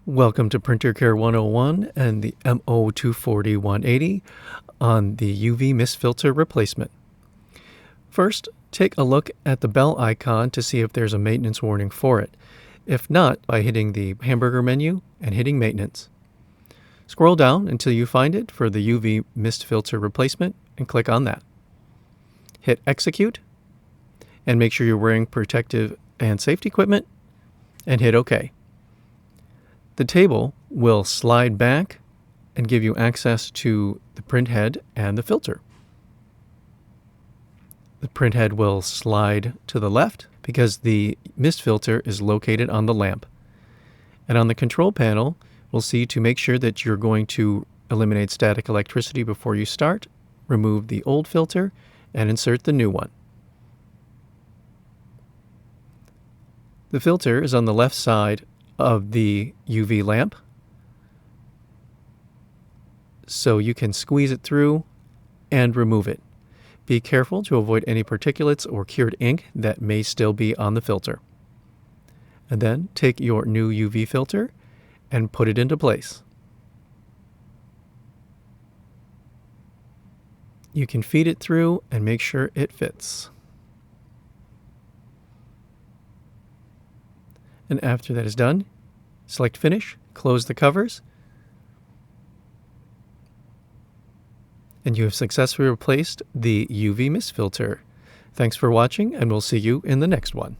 Welcome to Printer Care 101 and the MO240-180 on the UV mist filter replacement. First, take a look at the bell icon to see if there's a maintenance warning for it. If not, by hitting the hamburger menu and hitting maintenance. Scroll down until you find it for the UV mist filter replacement and click on that. Hit execute and make sure you're wearing protective and safety equipment and hit OK. The table will slide back and give you access to the print head and the filter. The print head will slide to the left because the mist filter is located on the lamp. And on the control panel, we'll see to make sure that you're going to eliminate static electricity before you start, remove the old filter, and insert the new one. The filter is on the left side of the UV lamp, so you can squeeze it through and remove it. Be careful to avoid any particulates or cured ink that may still be on the filter. And then take your new UV filter and put it into place. You can feed it through and make sure it fits. And after that is done, select Finish, close the covers, and you have successfully replaced the UV mist filter. Thanks for watching, and we'll see you in the next one.